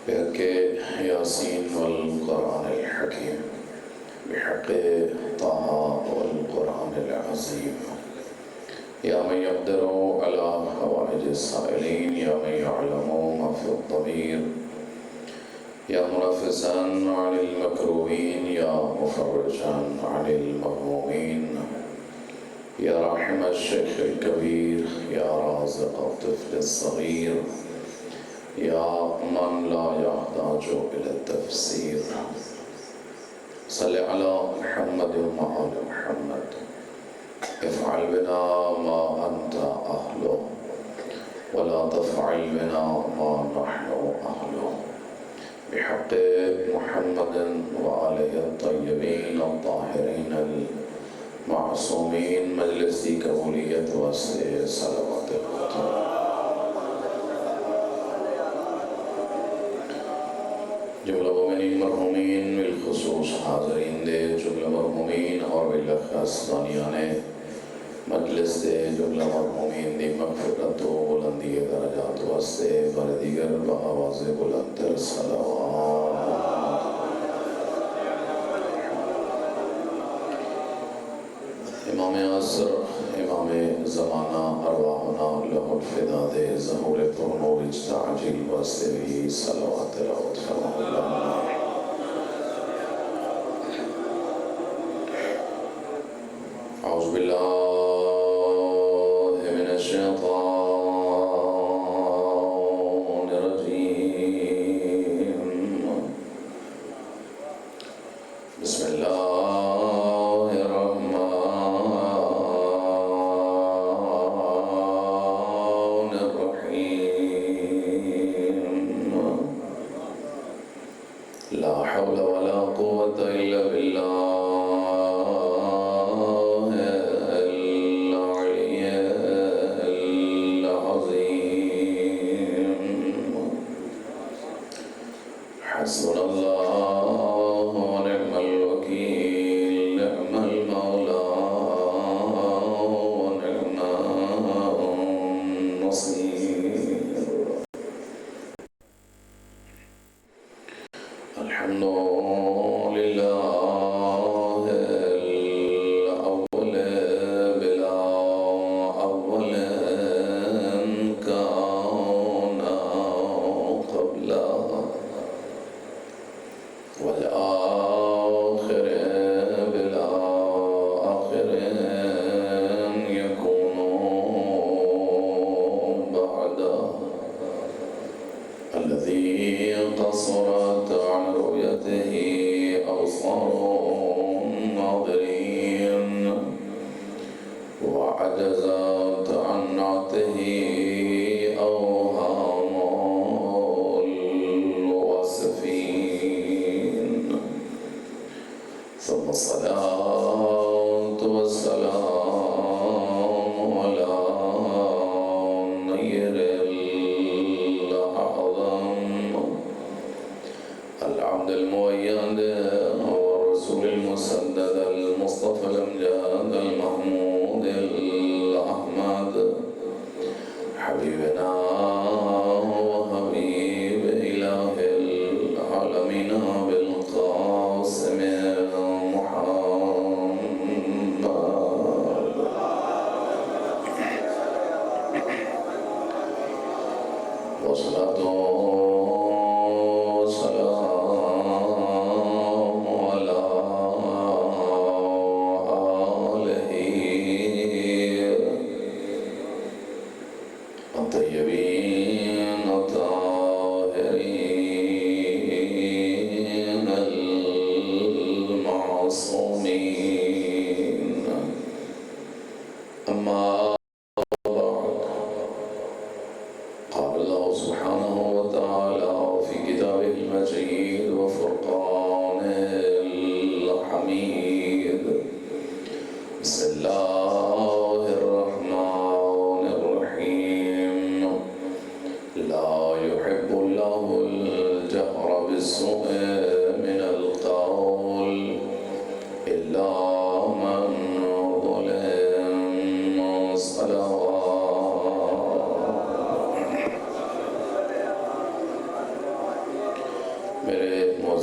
بحق ياسين والقرآن الحكيم بحق طه والقرآن العظيم يا من يقدر على حوائج السائلين يا من يعلم ما في الضمير يا منفسا عن المكروهين يا مفرجا عن المهمومين يا راحم الشيخ الكبير يا رازق الطفل الصغير يا من لا يحتاج إلى التفسير صل على محمد وآل محمد افعل بنا ما أنت أهله ولا تفعل بنا ما نحن أهله بحق محمد وآله الطيبين الطاهرين المعصومين مجلسی قبولیت واسطے صلوات خدا جملہ مومنین مرحومین بالخصوص حاضرین دے جملہ مرحومین اور بالخص دانیان مجلس دے جملہ مرحومین دی مغفرت و بلندی درجات واسطے بردیگر بآواز بلندر صلوات امام عصر امام زمانہ ارواحنا لہ الفدا دے ظہور پرنور اجتعجیل واسطے بھی صلوات راوت فرما اللہ اعوذ باللہ من الشیطان الرجیم بسم اللہ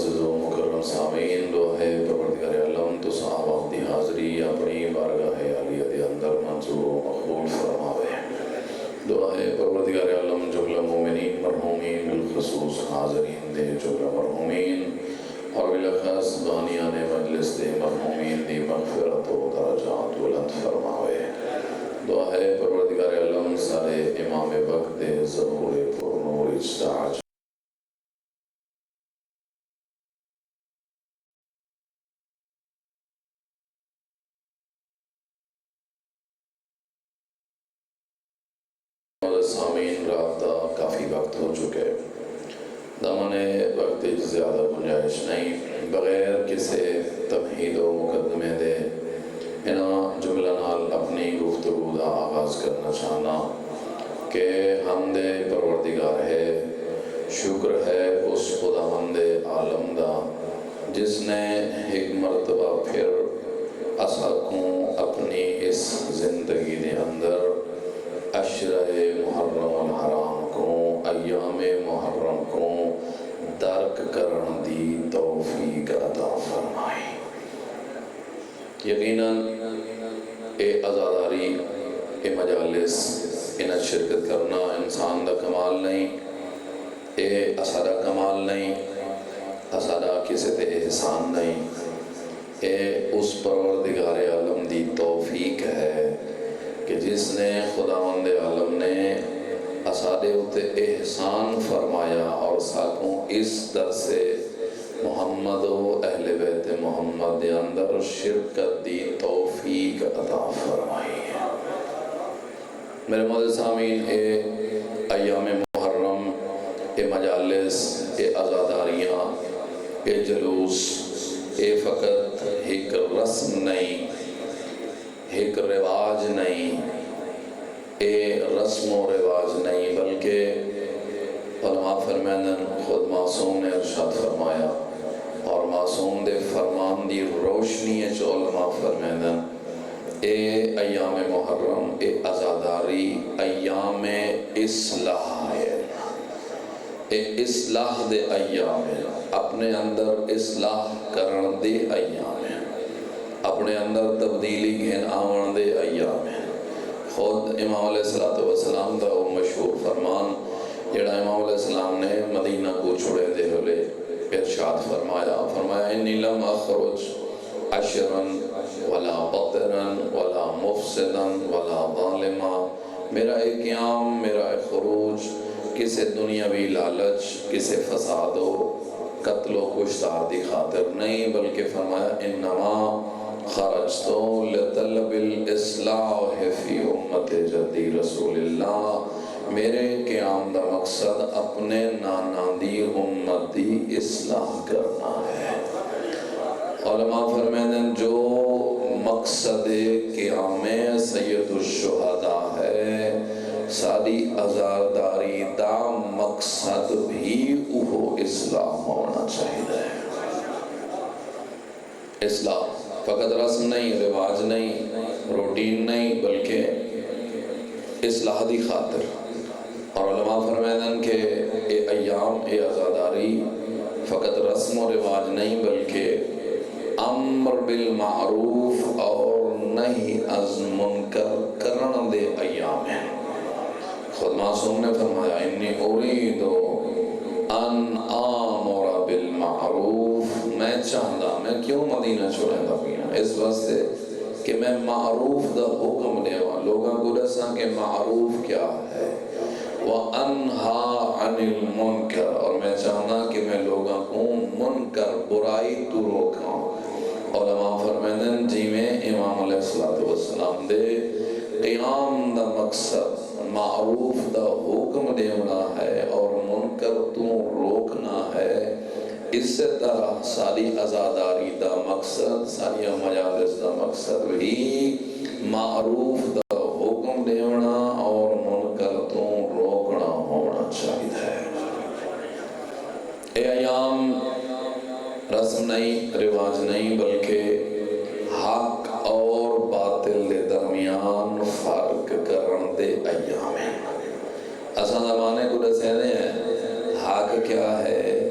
معزز و مکرم سامعین، دعا ہے پروردگار عالم تو صحابہ دی حاضری اپنی بارگاہ عالیہ دے اندر منظور و مقبول فرماوے۔ دعا ہے پروردگار عالم جملہ مومنین مرحومین بالخصوص حاضرین دے جملہ مرحومین اور بالاخص بانیان مجلس دے مرحومین دی مغفرت و درجات بلند فرماوے۔ دعا ہے پروردگار عالم سارے امام وقت دے ظہور پر نور اجتاج سامعین، رات دا کافی وقت ہو چکے، دامن وقت زیادہ گنجائش نہیں، بغیر کسی تمہید و مقدمے دے انہاں جملہ نال اپنی گفتگو دا آغاز کرنا چاہنا کہ حمد پروردگار ہے، شکر ہے اس خداوند عالم دا جس نے ایک مرتبہ پھر اسا کو اپنی اس زندگی دے اندر عشرہ محرم الحرام کو، ایام محرم کو درک کرن دی توفیق عطا فرمائی۔ یقیناً اے عزاداری، اے مجالس، انہیں شرکت کرنا انسان دا کمال نہیں، اے اسادہ کمال نہیں، اسادہ کسی تے احسان نہیں، اے اس پروردگار عالم دی توفیق ہے کہ جس نے خداوند عالم نے اسادے اتے احسان فرمایا اور ساکوں اس در سے محمد و اہل بیت محمد دے اندر شرکت دی توفیق عطا فرمائی ہے۔ میرے معزز سامعین، اے ایام محرم، اے مجالس، اے عزاداریاں، اے جلوس، اے فقط ایک رسم نہیں، ایک رواج نہیں، اے رسم و رواج نہیں، بلکہ علماء فرمائن خود معصوم نے ارشاد فرمایا اور معصوم دے فرمان دی روشنی جو علماء فرمائن اے ایام محرم، اے عزاداری ایام اصلاح ہے، اے اصلاح دے ایام ہے، اپنے اندر اصلاح کرن دے ایام ہے، اپنے اندر تبدیلی گھن آون دے ایام ہیں۔ خود امام علیہ السلام دا وہ مشہور فرمان جڑا امام علیہ السلام نے مدینہ کو چھوڑے دے ہوئے ارشاد فرمایا انی لم اخرج عشرا ولا بطرا ولا مفسدا ولا ظالما، میرا ایک قیام، میرا ایک خروج کسی دنیاوی لالچ، کسی فساد و قتل و کشتار دی خاطر نہیں، بلکہ فرمایا انما خرجتو لطلب الاصلاح فی امت جدی رسول اللہ، میرے قیام دا مقصد اپنے نانا دی امت دی اصلاح کرنا ہے۔ علماء فرمائیں جو مقصد قیام سید الشہداء ہے، ساری عزاداری دا مقصد بھی وہ اصلاح ہونا چاہیے۔ اصلاح فقط رسم نہیں، رواج نہیں، روٹین نہیں، بلکہ اصلاح دی خاطر۔ اور علماء فرمائیں کہ اے ایام، اے عزاداری فقط رسم و رواج نہیں، بلکہ امر بالمعروف اور نہی از منکر کرن دے ایام ہیں۔ خود معصوم نے فرمایا انی ارید ان آمر بالمعروف، میں چاہتا، میں کیوں مدینہ چھوڑیں دا پینا، اس واسطے کہ میں معروف دا حکم دے ہوا، لوگاں کو دساں کہ معروف کیا ہے، وَأَنْهَا عَنِ الْمُنْكَرِ، اور میں چاہنا کہ میں لوگاں کو منکر برائی تو روکاں۔ علماء فرمائیں جی میں امام علیہ السلام دے قیام دا مقصد معروف دا حکم دینا ہے اور منکر تو روکنا ہے، اس سے طرح ساری عزاداری دا مقصد، ساری مجالس دا مقصد بھی معروف دا حکم دینا اور منکر تو روکنا ہونا چاہیے۔ اے ایام رسم نہیں، رواج نہیں، بلکہ حق اور باطل دے درمیان فرق کرن دے ایام ہیں۔ اساں زمانے کو دسے ہیں حق کیا ہے،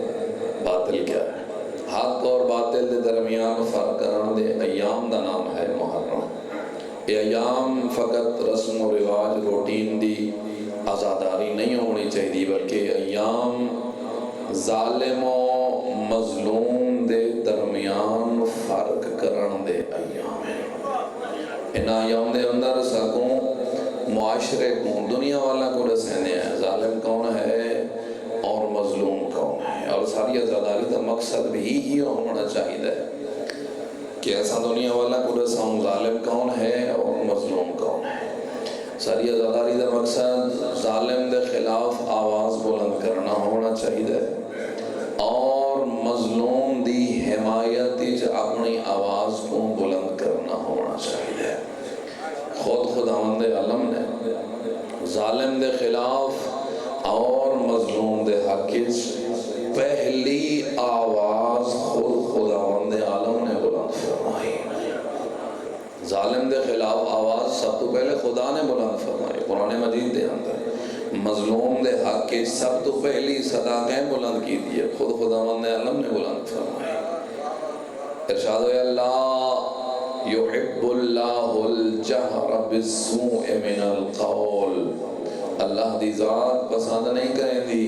باطل کیا ہے۔ حق اور باطل دے درمیان فرق کرن دے ایام دا نام ہے محرم۔ یہ ایام فقط رسم و رواج روٹین دی آزاداری نہیں ہونی چاہیے، بلکہ ایام ظالم و مظلوم دے درمیان فرق کرن دے ایام ہیں۔ ان ایام دے اندر سکوں معاشرے کو دنیا والا کو رسینے ہیں ظالم کون ہے اور مظلوم کون ہے، اور ساری آزاداری کا مقصد بھی ہی ہونا چاہیے کہ ایسا دنیا والا کو رساؤں ظالم کون ہے اور مظلوم کون ہے۔ ساری آزاداری کا مقصد ظالم دے خلاف آواز بلند کرنا ہونا چاہیے اور مظلوم دی حمایت اپنی آواز کو بلند کرنا ہونا چاہیے۔ خود خداوند عالم نے ظالم دے خلاف اور مظلوم دے حق پہلی آواز خود خداوند عالم نے بلند فرمائی۔ ظالم دے خلاف آواز سب تو پہلے خدا نے بلند فرمائی قرآن مجید دے اندر۔ مظلوم دے حق سب تو پہلی صدا کہیں بلند کی دیئے خود خداوند عالم نے بلند فرمائی۔ ارشاد ہے اللہ یحب اللہ الجہر بالسوء من القول، اللہ دی ذات پسند نہیں کریں دی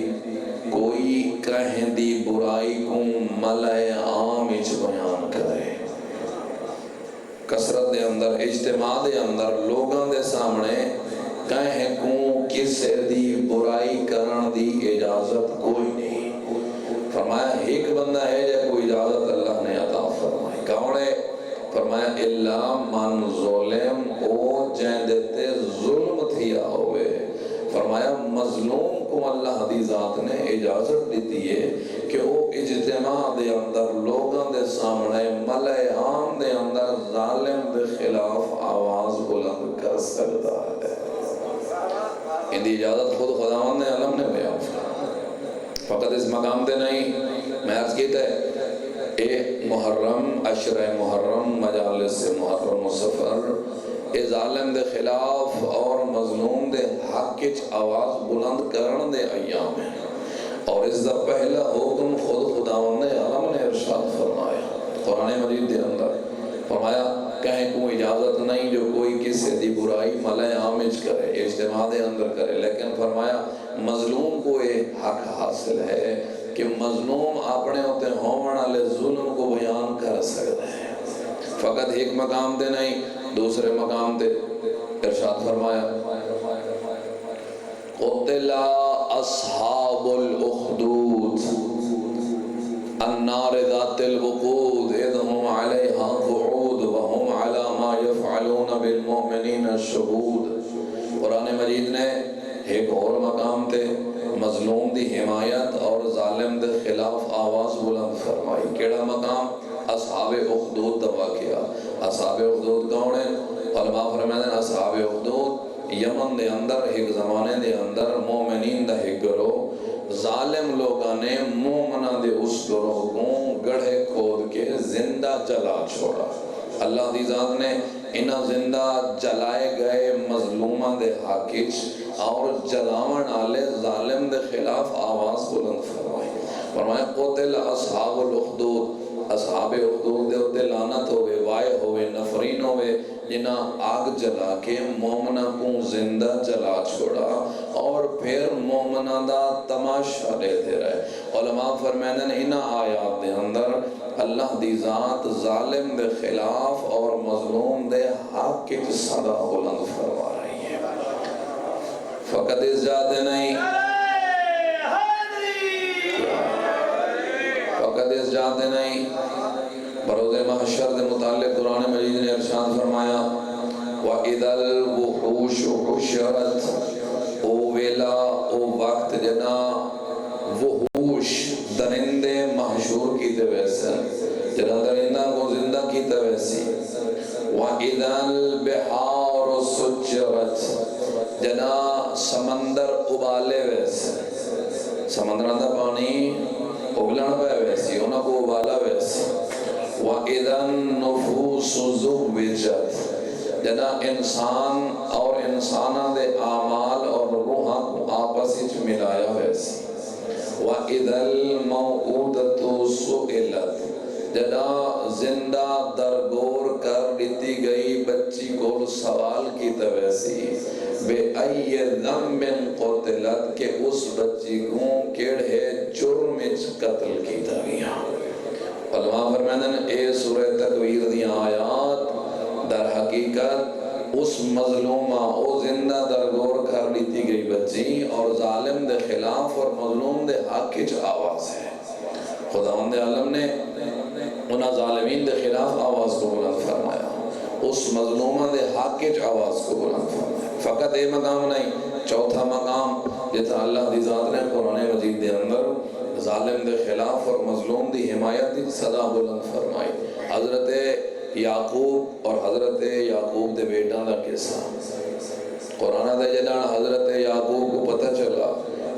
کوئی کہیں دی برائی کو ملائے عام اچ بیان کرے۔ کثرت دے اندر اجتماع دے اندر لوگاں دے سامنے کہیں کو کسے دی برائی کرن دی اجازت کوئی نہیں۔ فرمایا ایک بندہ ہے جے کوئی اجازت اللہ نے عطا فرمائی، کون ہے؟ فرمایا اللہ من ظلم او جین دیتے ظلم تھیا ہوئے۔ فرمایا مظلوم کو اللہ دی ذات نے اجازت دیتی ہے کہ وہ اجتماع دے اندر لوگاں دے سامنے ملائے عام دے اندر ظالم دے خلاف آواز بلند کر سکتا ہے۔ ان دی اجازت خود خداوند عالم نے بیان فرمائی۔ فقط اس مقام دے نہیں، میں عرض کیتا ہے اے محرم عشرہ محرم مجالس محرم و سفر اے ظالم دے خلاف اور مظلوم دے حق کی آواز بلند کرن دے ایام ہیں، اور اس دا پہلا حکم خود خداوند عالم نے ارشاد فرمایا قرآن مجید دے اندر۔ فرمایا کہیں کوئی اجازت نہیں جو کوئی کسی دی برائی ملائے عامج کرے اجتماع دے اندر کرے، لیکن فرمایا مظلوم کو یہ حق حاصل ہے کہ مظلوم اپنے ہوتے ہونے والے ظلم کو بیان کر سکتے ہیں۔ فقط ایک مقام دے نہیں، دوسرے مقام دے ارشاد فرمایا قتل اصحاب الاخدود النار ذات الوقود اذ هم علیہا قعود وهم علی ما یفعلون بالمؤمنین الشہود۔ قرآن مجید نے ایک اور مقام تے مظلوم دی حمایت اور ظالم دے خلاف آواز بلند فرمائی۔ کیڑا مقام؟ اصحاب اخدود دا واقعہ۔ اصحاب اخدود کون ہیں؟ علماء فرمائے ہیں اصحاب اخدود یمن دے اندر ایک زمانے دے اندر مومنین دا ایک گروہ ظالم لوگاں نے مومنہ دے اس گروہ کو گڑھے کھود کے زندہ جلا چھوڑا۔ اللہ دی ذات نے انہاں زندہ جلائے گئے مظلومہ دے حاکچ اور جلاون آلے ظالم دے خلاف آواز بلند فرمائی۔ فرمایا قتل اصحاب الاخدود، اصحاب اخدود دے ہوتے لعنت ہوئے، وائے ہوئے، نفرین ہوئے، جنہاں آگ جلا کے مومنہ کو زندہ جلا چھوڑا اور پھر مومنہ دا تماشا لیتے رہے۔ علماء فرمائیں انہاں آیات دے اندر اللہ دی ذات ظالم دے خلاف اور مظلوم دے حق کی صدا بلند فرما رہی ہے۔ فقط اس جاتے نہیں، فقط اس جاتے نہیں، بروز محشر دے متعلق قرآن مجید نے ارشاد فرمایا وَإِذَا الْوُحُوشُ حُشِرَتْ، او ویلا او وقت جنا وحوش درندے محشور کیتے ویسے، جنا درندہ کو زندہ کیتے ویسی۔ وَإِذَا الْبِحَارُ سُجِّرَتْ، جنا سمندر ابالے ویسے، سمندران دا پانی ابلن پہ ویسی، انہوں کو ابالا ویسی۔ وَإِذَا النُّفُوسُ زُوِّجَتْ، جنا انسان اور انسانہ دے اعمال اور روحاں کو آپس ہی ملایا ویسی۔ وَإِذَا الْمَوْعُودَةُ سُئِلَتْ، جدا زندہ درگور کر دیتی گئی بچی کو سوال کی تویسی بے ای ذنب قتلت کہ اس بچی کو کیڑے جرم قتل کی گیا۔ علماء فرمائیں اے سورہ تکویر دی آیات در حقیقت اس مظلومہ او زندہ درگور کر دیتی گئی بچی اور ظالم دے خلاف اور مظلوم دے حق کی آواز ہے۔ خداوند عالم نے انہاں ظالمین دے خلاف آواز کو بلند فرمایا، اس مظلومہ دے حق کی آواز کو بلند فرمایا۔ فقط اے مقام نہیں، چوتھا مقام جتا اللہ دی ذات نے قرآن مجید دے اندر ظالم دے خلاف اور مظلوم دی حمایت دی صدا بلند فرمائی۔ حضرت یعقوب اور حضرت یعقوب دے بیٹا دا قصہ قرآن دے جلال حضرت یعقوب کو پتہ چلا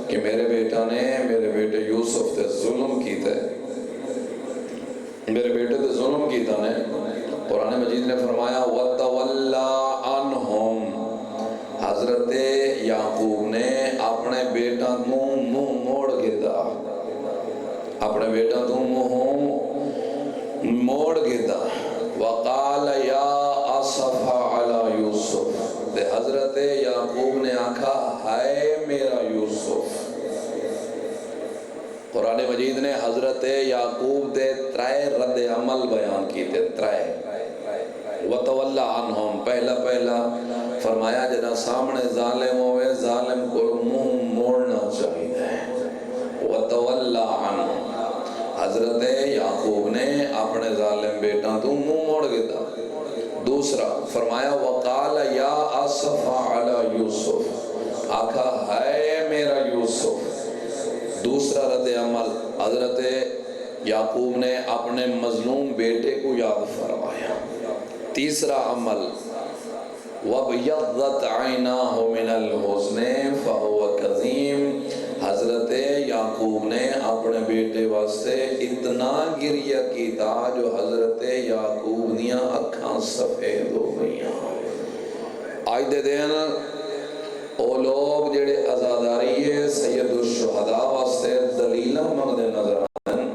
کہ میرے بیٹا نے میرے بیٹے یوسف تے ظلم کیتا ہے، میرے بیٹے تے ظلم کیتا نے۔ قرآن مجید نے فرمایا وَتَوَلَّا عَنْهُمْ، حضرت یعقوب نے اپنے بیٹا کو منہ موڑ گدا، اپنے بیٹا کو منہ موڑ گدا۔ وَقَالَ يَا أَسَفَ عَلَى يُوسُف، دے حضرت یعقوب نے آکھا ہائے میرا یوسف۔ قرآن مجید نے حضرت یعقوب دے ترائے رد عمل بیان کی تھے، ترائے۔ وَتَوَلَّا عَنْهُمْ، پہلا فرمایا جنا سامنے ظالم ہوئے ظالم کو منہ موڑنا چاہیے۔ وَتَوَلَّا عَنْهُمْ، حضرت یعقوب نے اپنے ظالم بیٹا تو منہ موڑ گیا۔ دوسرا فرمایا وَقَالَ يَا أَسَفَ عَلَى يُوسُف، آکھا ہے میرا یوسف۔ دوسرا رد عمل حضرت یعقوب نے اپنے مظلوم بیٹے کو یاد فرمایا۔ تیسرا عمل وَبْيَضَّتْ عَيْنَاهُ مِنَ الْحُزْنِ فَهُوَ كَظِيمٌ، حضرت یعقوب نے اپنے بیٹے واسطے اتنا گریہ کیتا جو حضرت یعقوب دیاں اکھاں سفید ہو گئیاں۔ آج دے دین او لوگ جڑے ازاداری ہے سید الشہداء واسطے دلیلہ مغدے نظر آئیں،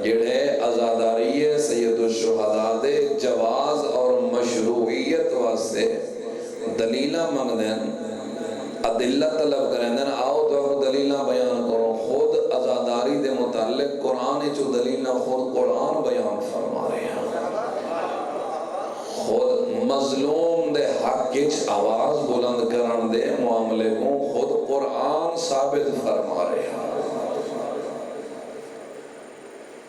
جڑے ازاداری ہے سید الشہداء دے جواز اور مشروعیت واسطے دلیلہ مغدے عدلہ طلب کریں دیں آؤ تو آپ دلیلہ بیان کرو، خود ازاداری دے متعلق قرآن جو دلیلہ خود قرآن بیان فرما رہے ہیں، خود مظلوم دے حق کچھ آواز بلند کرن دے معاملے کو خود قرآن ثابت فرما رہے ہیں۔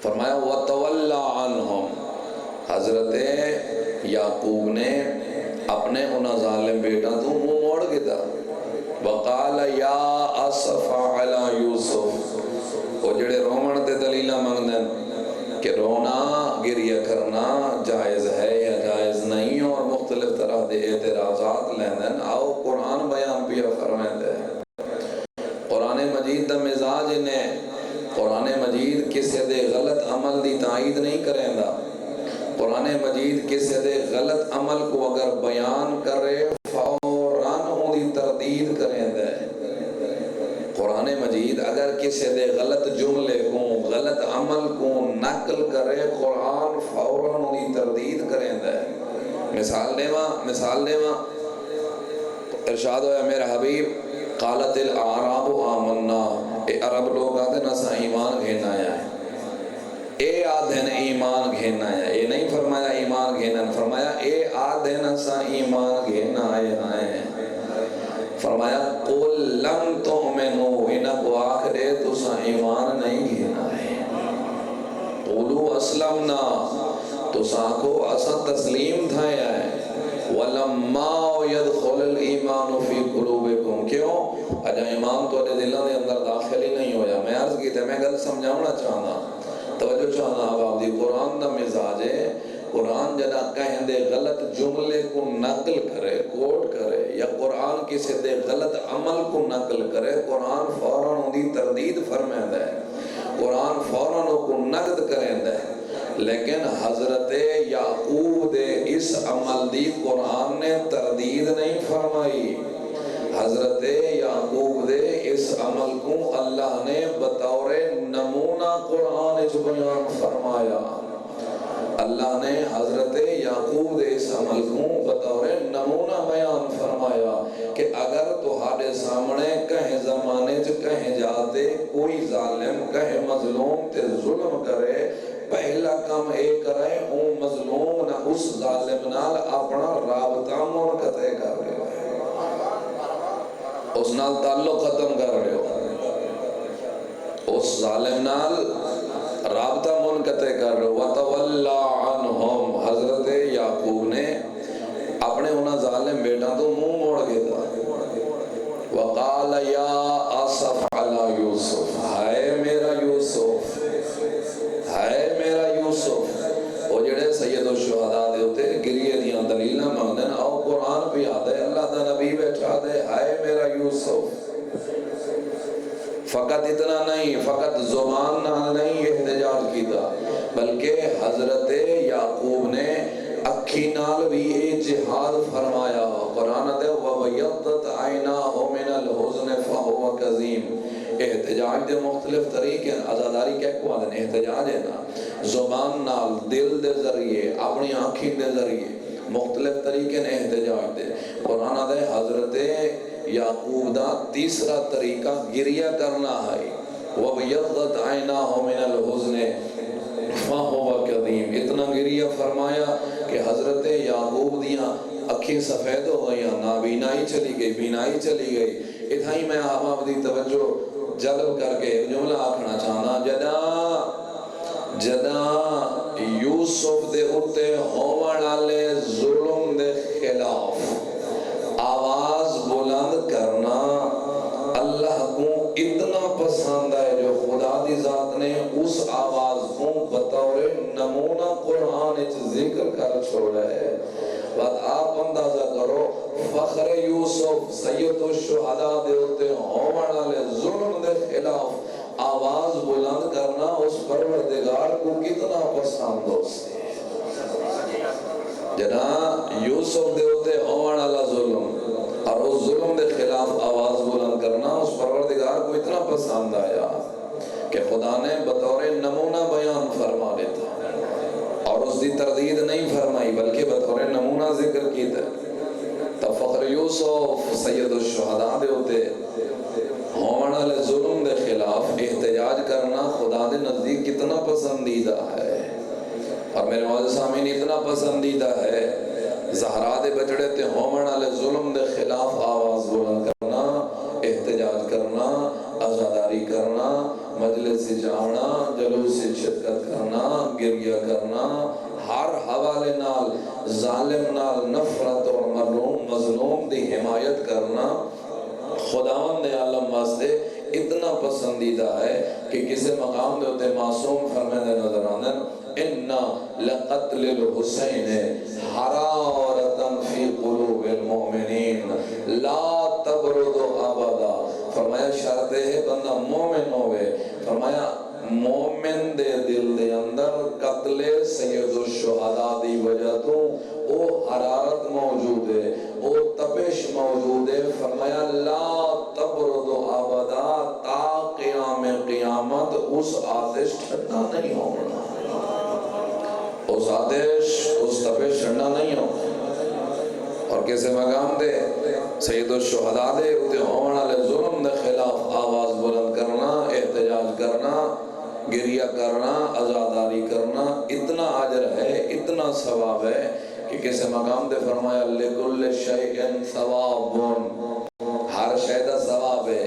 فرمایا وَتَوَلَّا عَنْهُمْ، حضرت یعقوب نے اپنے انہا ظالم بیٹا تو منہ موڑ گیا۔ وَقَالَ يَا أَسَفَ عَلَى يُوسُف، وہ جڑے رومن تے دلیلہ مانگدن کہ رونا گریہ کرنا جائز ہے یا جائز نہیں اور مختلف طرح دے اعتراضات لیندن، آؤ قرآن بیان پیا فرمائیں دے۔ قرآن مجید دا مزاج نے قرآن مجید کسی دے غلط عمل دی تائید نہیں کریں دا، قرآن مجید کسی دے غلط عمل کو اگر بیان کرے فوراً ہوں دی تردید کریں دے۔ قرآن مجید اگر کسی دے غلط جملے کو غلط عمل کو نقل کرے قرآن فوراً ہوں دی تردید کریں دے۔ مثال دیواں ارشاد ہویا میرا حبیب قالت الاعراب آمنا، اے عرب لوگ آتے نا سا ایمان گھینا آیا ہے، اے آدھن ایمان گھینا آیا، اے نہیں فرمایا ایمان گھینا، فرمایا اے آدھن سا ایمان گھینا آیا ہے۔ فرمایا قُلْ لَمْ تُؤْمِنُوا، انہا کو آخرے تو سا ایمان نہیں گھینا ہے۔ قُلُوا أَسْلَمْنَا، تو سا کو اسا تسلیم دھایا ہے۔ وَلَمَّا يَدْخُلِ الْإِيمَانُ فِي قُلُوبِكُمْ، کیوں؟ اجا ایمان تو اجا دلہ دے اندر داخل ہی نہیں ہویا۔ میں عرض کی تھے میں گل سمجھاؤنا چاہنا توجہ چاہنا اب دی قرآن دا مزاج ہے، قرآن جنا کہیں دے غلط جملے کو نقل کرے کوٹ کرے یا قرآن کسی دے غلط عمل کو نقل کرے قرآن فوراً ان دی تردید فرمائے دے، قرآن فوراً ان کو نقد کریں دے۔ لیکن حضرت یعقوب دے اس عمل دی قرآن نے تردید نہیں فرمائی، حضرت یعقوب دے اس عمل کو اللہ نے بطور نمونہ قرآن بیان فرمایا۔ اللہ نے حضرت یعقوب دے اس عمل کو بطور نمونہ بیان فرمایا کہ اگر تہاڈے سامنے کہیں زمانے چ کہیں جاتے کوئی ظالم کہیں مظلوم تے ظلم کرے، پہلا کام اے کرے او مظلوم نہ اس ظالم نال اپنا رابطہ منقطع کر لے، اس نال تعلق ختم کر لے، اس ظالم نال رابطہ منقطع کر رہے وَتَوَلَّا عَنْهُمْ۔ حضرت یعقوب نے اپنے انہاں ظالم بیٹا تو منہ موڑ کے تھا، وَقَالَ يَا أَسَفْ عَلَى يُوسُف، ہائے میرا یوسف، ہائے میرا یوسف۔ وہ جڑے سید الشہداء دے ہوتے گریے دیاں دلیلہ مانگدن، آؤ قرآن پہ آدھے اللہ دا نبی بیٹھا دے، ہائے میرا یوسف۔ فقط اتنا نہیں، فقط زبان نہ نہیں احتجاج کیتا، بلکہ حضرت یعقوب نے اکھی نال بھی اجتہاد فرمایا۔ قرآن دے وَبَيَضَّتْ عَيْنَاهُ مِنَ الْحُزْنِ فَهُوَ كَظِيمٌ۔ احتجاج دے مختلف طریقے، عزاداری کہہ کو آدھن احتجاج ہے نا، زبان نال، دل دے ذریعے، اپنی آنکھی دے ذریعے، مختلف طریقے نے احتجاج دے۔ قرآن دے حضرت یعقوب دا تیسرا طریقہ گریہ کرنا ہے، وَبَيَضَّتْ عَيْنَاهُ مِنَ الْحُزْنِ فَهُوَ كَظِيمٌ۔ اتنا گریہ فرمایا کہ حضرت یعقوب دیاں اکھیں سفید ہو گئی، نابینائی چلی گئی، بینائی چلی گئی۔ اتنا ہی میں آپ دی توجہ جلب کر کے جملہ آکھنا چاہنا، جدا یوسف دے اتے ہومن والے ظلم دے خلاف آواز بلند کرنا اللہ کو اتنا پسند ہے جو خدا دی ذات نے اس آواز کو بطور نمونہ قرآن اچ ذکر کر چھوڑا ہے۔ بات آپ اندازہ کرو، فخر یوسف سید الشہداء دے ہوتے ہومن والے ظلم دے خلاف آواز بلند کرنا اس پروردگار کو کتنا پسند ہو سے۔ جنہاں یوسف دے ہوتے ہومن والا ظلم اور اس ظلم دے خلاف آواز بلند کرنا اس پروردگار کو اتنا پسند آیا کہ خدا نے بطور نمونہ بیان فرما لیتا اور اس دی تردید نہیں فرمائی بلکہ بطور نمونہ ذکر کی تھا۔ تو فخر یوسف سید الشہداء دے ہوتے ہومن والے ظلم دے خلاف احتجاج کرنا خدا دے نزدیک کتنا پسندیدہ ہے، اور میرے معزز سامعین اتنا پسندیدہ ہے زہرا دے بچڑے تے ہومن والے ظلم دے خلاف آواز بلند کرنا، احتجاج کرنا، عزاداری کرنا، مجلس سے جانا، جلوس سے شرکت کرنا، گریہ کرنا، ہر حوالے نال ظالم نال نفرت اور مظلوم دی حمایت کرنا خداوند عالم واسطے اتنا پسندیدہ ہے کہ کسی مقام دے ہوتے معصوم فرمیدے نظر آندن اِنَّا لَقَتْلِ الْحُسَيْنِ حَرَارَةً فِي قُلُوبِ الْمُؤْمِنِينَ لَا تَبْرُدُ أَبَدًا۔ فرمایا شرط ہے بندہ مومن ہوئے، فرمایا مومن دے دل دے اندر قتل سید الشہداء دی وجہ تو او حرارت موجود ہے، او تپش موجود ہے۔ فرمایا لا تبرد ابدا، تا قیام قیامت اس آتش ٹھنڈا نہیں ہونا، اس آتش اس تپش ٹھنڈا نہیں ہونا۔ اور کیسے مقام دے سید الشہداء دے اتے ہونے والے ظلم دے خلاف آواز بلند کرنا، احتجاج کرنا، گریہ کرنا، عزاداری کرنا اتنا اجر ہے، اتنا ثواب ہے کہ کسی مقام دے فرمایا لِكُلِّ شَيْءٍ ثَوَابٌ، ہر شے دا ثواب ہے،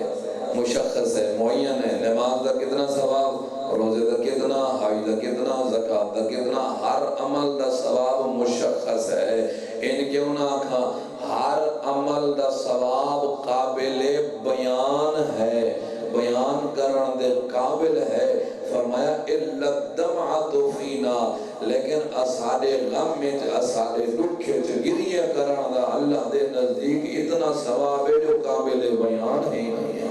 مشخص ہے، معین ہے۔ نماز دا کتنا ثواب، روزے دا کتنا، حج دا کتنا، زکوٰۃ دا کتنا، ہر عمل دا ثواب مشخص ہے۔ ان کیوں نہ آکھا ہر عمل دا ثواب قابل بیان ہے، بیان کرن دے قابل ہے۔ فرمایا اِلَّا الدَّمْعَةُ فِينَا، لیکن اساڑے غم میں اساڑے دکھے گریہ کرن دا اللہ دے نزدیک اتنا ثواب ہے جو قابل بیان ہی نہیں ہے،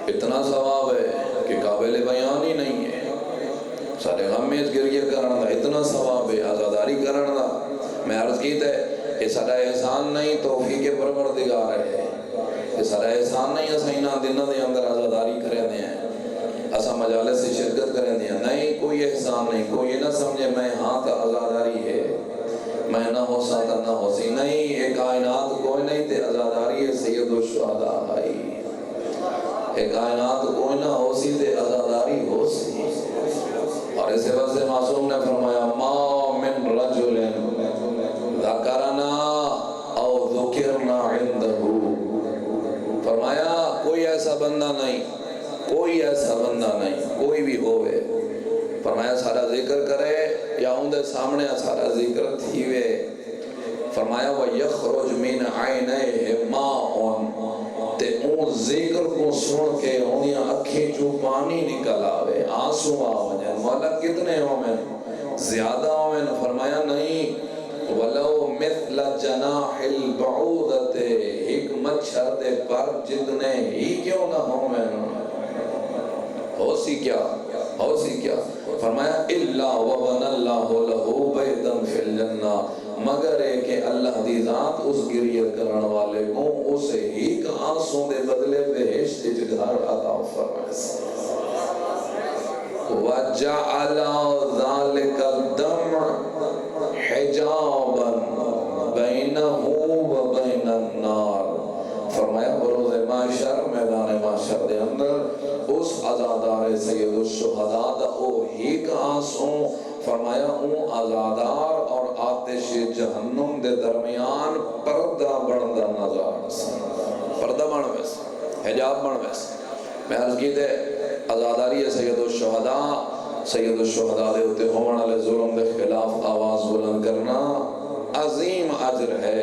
اتنا ثواب ہے کہ قابل بیان ہی نہیں ہے۔ سارے غم میں گریہ کرن دا اتنا ثواب ہے، عزاداری کرن دا۔ میں عرض کیتا ہے یہ سارا احسان نہیں، توفیق پروردگار ہے، یہ سارا احسان نہیں۔ اسا انہاں دنوں دے اندر عزاداری کرے دے ہیں، اسا اسا مجالس سے شرکت کریں دیا نہیں کوئی احسان نہیں، کوئی نہ سمجھے میں ہاں تا ازاداری ہے میں نہ ہو ساتا نہ ہو سی نہیں، ایک کائنات کوئی نہیں تے ازاداری ہے سید الشہداء آئی، ایک کائنات کوئی نہ ہو سی تے ازاداری ہو سی۔ اور اسے بس معصوم نے فرمایا ما من رجل ذکرنا او ذکرنا عندہ، فرمایا کوئی ایسا بندہ نہیں، کوئی ایسا بندہ نہیں، کوئی بھی ہوئے، فرمایا سارا ذکر کرے یا ان دے سامنے سارا ذکر تھیوے، فرمایا وَيَخْرُجْ مِنْ عَيْنَيْهِ مَاءٌ، تے اون ذکر کو سن کے انہیں اکھیں جو پانی نکل آوے، آنسو آوے، مولا کتنے ہوئے زیادہ ہوئے، فرمایا نہیں وَلَوْ مِثْلَ جَنَاحِ الْبَعُودَتِ، ایک مچھر دے پر جتنے ہی کیوں نہ ہوئے، ہو سی کیا ہو سی کیا، فرمایا إِلَّا وَبَنَ اللَّهُ لَهُ بَيْتًا فِي الْجَنَّةِ، مگر ہے کہ اللہ دی ذات اس گریت کرن والے کو اسے ہی آنسوں دے بدلے بہشت گھر عطا فرمائے، وَجَعَلَ ذَلِكَ الدَّمْعَ حِجَابًا بَيْنَهُ وَبَيْنَ النَّارِ، فرمایا بروز معاشر میدان معاشر دے اندر اس عزادار سید الشہداء دا او ہی کا آنسوں، فرمایا اون عزادار اور آتش جہنم دے درمیان پردہ بڑھدا نظر پردہ بڑھ ویس حجاب بڑھ ویس۔ میں عرض کی تے عزاداری سید الشہداء دے ہوتے ہونے والے ظلم دے خلاف آواز بلند کرنا عظیم اجر ہے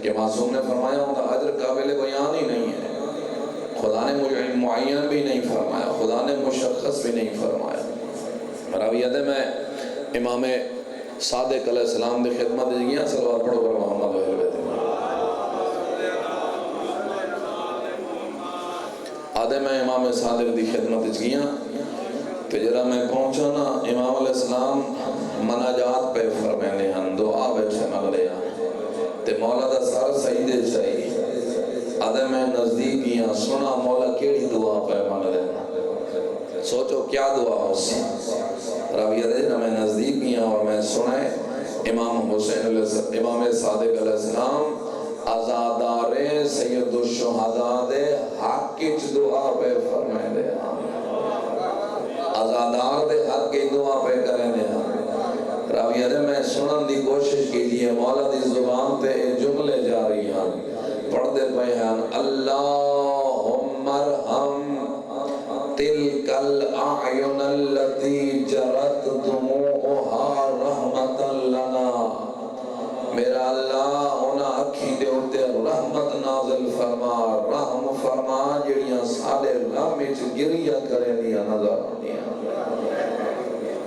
کہ معصوم نے فرمایا ان کا اجر قابل بیان ہی نہیں ہے، خدا نے معین بھی نہیں فرمایا، خدا نے مشخص بھی نہیں فرمایا۔ راویت ہے میں امام صادق علیہ السلام دی خدمت دی گیا، صلوات پڑھو پر محمد و اہل بیت آدھے میں امام صادق دی خدمت دی گیا تو جرا میں پہنچا نا امام علیہ السلام مناجات پہ فرمینے ہن دعا بیٹھے مغلے تے مولا دا سار سجدے چاہیے، آدھے میں نزدیک گیا سنا مولا کیڑی دعا پہ مغلے، سوچو کیا دعا ہو سی، راویہ دے میں نزدیک گیا اور میں سنے امام حسین امام صادق علیہ السلام عزادار سید الشہداء دے حق کچ دعا پہ فرمائے دے، عزادار دے حق کی دعا پہ کریں دے، راویہ دے میں سنن دی کوشش کی لیے مولا دی زبان تے جملے جاری ہیں پڑھ دے پہ ہیں اللہم ارحم تلک الاعین التي جرت دموعها رحمت لنا، میرا اللہ انہا اکھی دے ہوتے رحمت نازل فرما، رحم فرما جڑیاں سارے رحمت گریہ کرے دیا نظر دیا،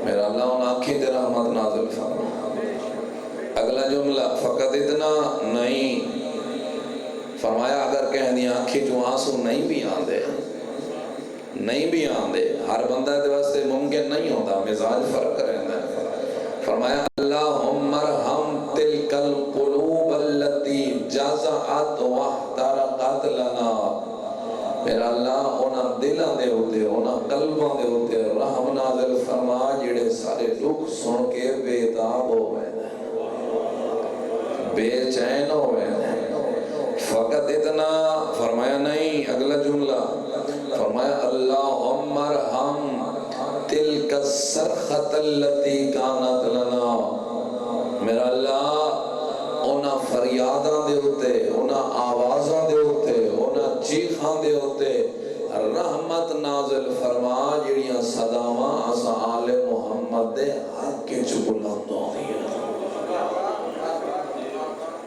میرا اللہ انہا اکھی دے رحمت نازل فرما۔ اگلا جملہ فقط اتنا نہیں، فرمایا اگر کہہ دیا اکھی جو آنسو نہیں بھی آندے، نہیں بھی آندے، ہر بندہ دے واسطے ممکن نہیں ہوتا، مزاج فرق رہنا ہے، فرمایا اللہم ارحم تلک القلوب التي جزعت واحترقت لنا، میرا اللہ اونا دلہ دے ہوتے اونا قلبہ دے ہوتے رحم نازل فرما جڑے سارے دکھ سن کے بے تاب ہو گئے بے چین ہو گئے، فقط اتنا، فرمایا نہیں، اگلا جملہ فرمایا اللہم ارحم تلک الصرخۃ التي کانت لنا، میرا اللہ اونا فریاداں دے ہوتے اونا آوازاں دے ہوتے اونا چیخاں دے ہوتے رحمت نازل فرما جڑیاں صداواں اسا آل محمد دے حق کے بلند ہوئی،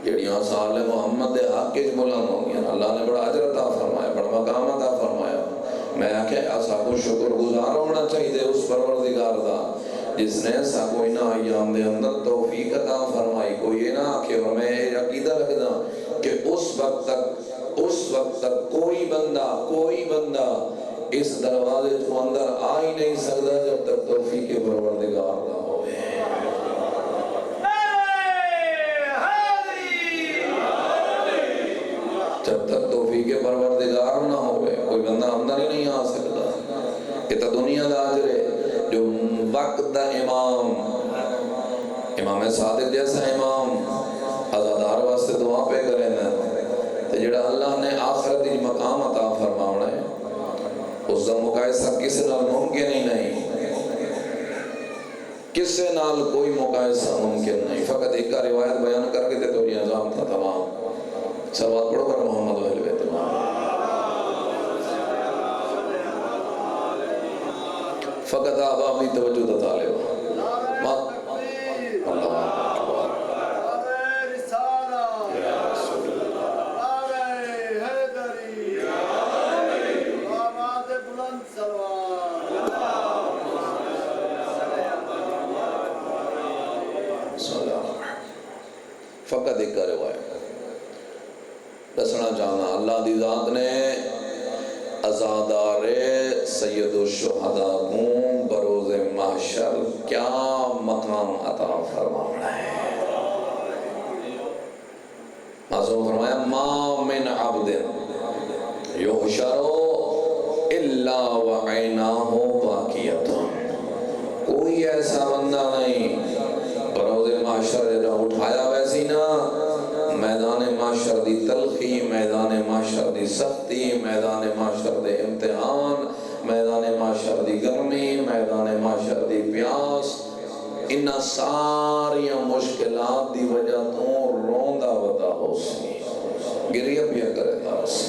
جڑیاں اسا آل محمد دے حق کے بلند ہوئی، اللہ نے بڑا اجر عطا فرمایا، بڑا مقام عطا فرمایا۔ میں آکھے ایسا کو شکر گزار ہونا چاہیے اس پروردگار دا جس نے ایسا کوئی نہ ایام دے اندر توفیق عطا فرمائی، کوئی نہ آکھے، اور میں عقیدہ رکھدا کہ اس وقت تک کوئی بندہ اس دروازے تو اندر آ ہی نہیں سکتا جب تک توفیق پروردگار نہ ہوئے، جب تک توفیق پروردگار نہ ہوئے کوئی بندہ اندر ہی نہیں آ سکتا۔ یہ تو دنیا دا اجر ہے جو وقت دا امام صادق جیسا امام عزادار واسطے دعا پہ کرے نا تو جڑا اللہ نے آخرت دی مقام عطا فرماونا ہے اس دا مقایسہ کسی نال ممکن ہی نہیں، کسی نال کوئی مقایسہ ممکن نہیں۔ فقط ایک کا روایت بیان کر کے تو یہ نظام تھا تمام۔ صلوات پڑھو کر محمد و اہل بیت فقط آپ اپنی توجہ دا طالب اللہ فقط ایک کا روایت دسنا چاہنا اللہ دی ذات نے عزادار سید الشہداء کو بروز محشر کیا مقام عطا فرمانا ہے۔ معصوم فرمایا ما من عبد یحشر الا وعیناہ باقیۃ، کوئی ایسا بندہ نہیں بروز محشر جا اٹھایا ویسی نا میدان محشر دی تلخی، میدان محشر دی سختی، میدان محشر دے امتحان، میدان محشر دی گرمی، میدان محشر دی پیاس، ان ساری مشکلات دی وجہ تو روندہ ودا ہو سی، گریہ پیا کرتا ہو سی۔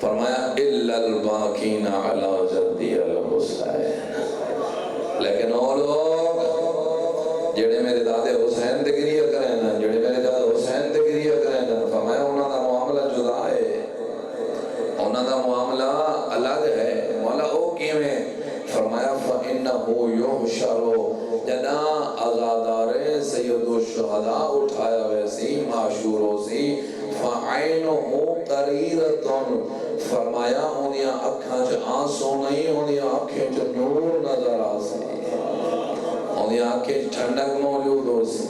فرمایا اِلَّا الْبَاقِينَ عَلَى جَدِّ الْحُسَيْنِ، لیکن وہ لوگ جڑے میرے دادے حسین تے گریہ کریں نا، جڑے میرے دادے حسین تے گریہ کریں نا، فرمایا انہاں دا معاملہ جدا ہے، انہاں دا معاملہ الگ ہے۔ مولا او کیویں؟ فرمایا فَإِنَّهُ يُحْشَرُ، جنا عزادار سید الشہداء اٹھایا ویسی معشوروں سی، فَعَيْنُهُ قَرِيرَةٌ، فرمایا انہیاں اکھاں چ آنسو نہیں، انہیاں اکھیں چ نور نظر آسی، انہیں آنکھیں ٹھنڈک موجود ہو سی،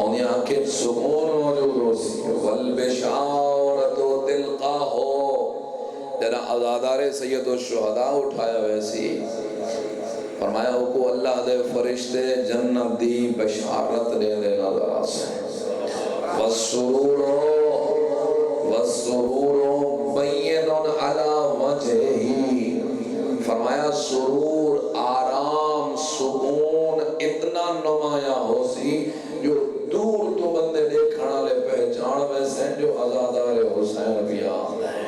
انہیں آنکھیں سکون موجود ہو سی، والبشارت تلقا ہو، جنا عزادار سید الشہداء اٹھایا ویسی، فرمایا کو اللہ دے فرشتے جنت دی بشارت دے نظر آسے، والسرور بین علی وجہی، فرمایا سرور آرام سکون اتنا نمایاں ہو سی جو دور تو بندے دیکھنا لے پہچان ویسے جو عزادار حسین بھی آمد ہے۔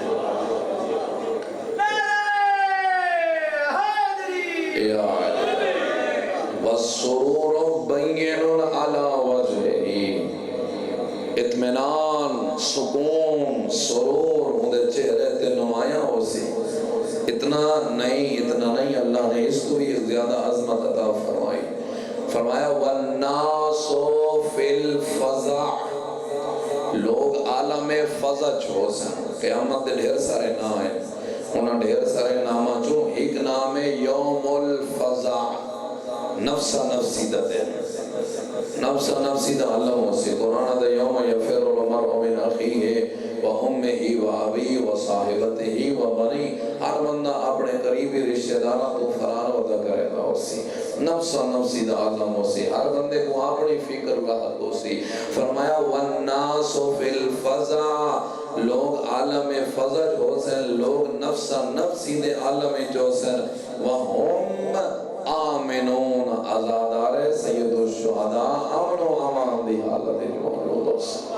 والسرور بین علی وجہی، اطمینان سکون سرور مدے چہرے تے نمایاں ہو سی، اتنا نہیں اللہ نے اس کو بھی زیادہ عظمت عطا فرمائی۔ فرمایا والناس فی الفزع، لوگ عالم فزع چھو سن، قیامت دے ڈھیر سارے نام ہیں، انہاں ڈھیر سارے نامہ چوں ایک نام ہے یوم الفزع، نفسا نفسی دا دن، نفسا نفسی دا علم ہو سی، قرآن دا یوم یفر المرء من اخیہ وَأُمِّهِ وَأَبِيهِ وَصَاحِبَتِهِ وَبَنِيهِ، ہر بندہ اپنے قریبی رشتہ دارہ تو فرار ودا کرے گا اسی، نفسا نفسی دا عالم ہو سی، ہر بندے کو اپنی فکر راحت ہو سی۔ فرمایا وَالنَّاسُ فِي الْفَزَعِ، لوگ عالم فضل ہو سن، لوگ نفسا نفسی دے عالم جو سن، وَهُمْ آمنون، عزادار سید الشہداء امن و امان دی حالت موجود ہو سن،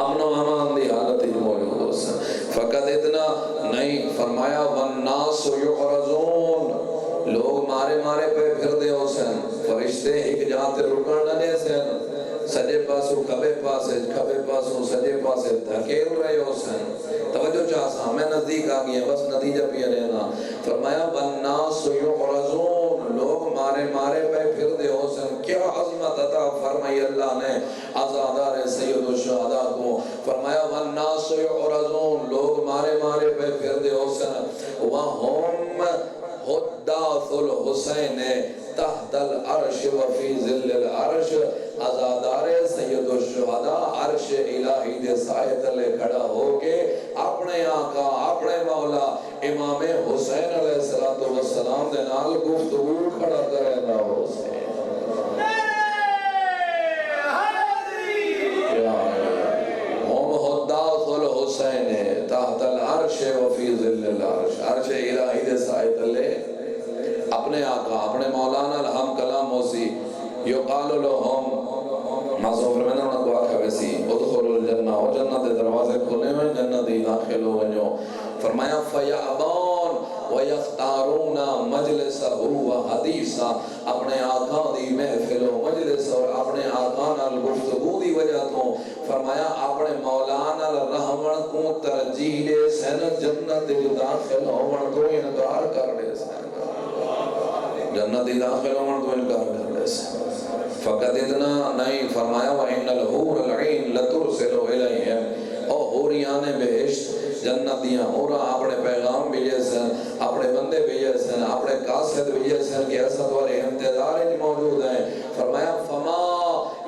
امن و امان دی حالت موجود ہو سن۔ فقط اتنا نہیں، فرمایا والناس یعرضون، لوگ مارے پہ پھر دے ہو سن، فرشتے ایک جاتے رکن نہ دے سن، سجے پاسو کھبے پاسو سجے پاسے دھکیل رہے ہو سن، توجہ چاہتا ہمیں نزدیک آگیا بس نتیجہ پیا لینا۔ فرمایا والناس یعرضون، لوگ مارے پہ پھر دے ہو سن، کیا عظمت عطا فرمائی اللہ نے عزادار سید الشہداء کو۔ فرمایا والناس یعرضون، لوگ مارے پہ پھر دے ہو سن، وَهُمْ حداث الحسین تحت العرش وفی ظل العرش، عزادار سید الشہداء عرش الہی دے سائے تلے کھڑا ہو کے اپنے آقا اپنے مولا امام حسین پیغام دے نال گفتگو کھڑا کرے دا حسین ہم حداث الحسین تحت العرش وفی ظل العرش عرش الہی دے سائے تلے اپنے آقا اپنے مولانا الہم کلام ہوسی یقال لہم معصوم فرمانا انہوں کو آکھا ویسی ادخلوا الجنہ و جنت دروازے کھلے ہوئے جنت ہی داخل ہوئے فرمایا فیعبان ویختارون مجلسہ و حدیثہ اپنے آقا دی محفل و مجلس اور اپنے آقا نال گفتگو دی وجہ تو فرمایا اپنے مولانا رحمن کو ترجیح دے سین جنت داخل ہوئے تو انکار کر دے سین جنت داخل ہوئے تو انکار کر دے سین فقط اتنا نہیں فرمایا وَإِنَّ الْحُورَ الْعِينَ لَتُرْسِلُ إِلَيْهِمْ او حوریان بہشت جنتیاں ہورا اپنے پیغام بھیجے سن اپنے بندے بھیجے سن اپنے قاصد بھیجے سن کہ اسد والے انتظار ہی موجود ہیں فرمایا فما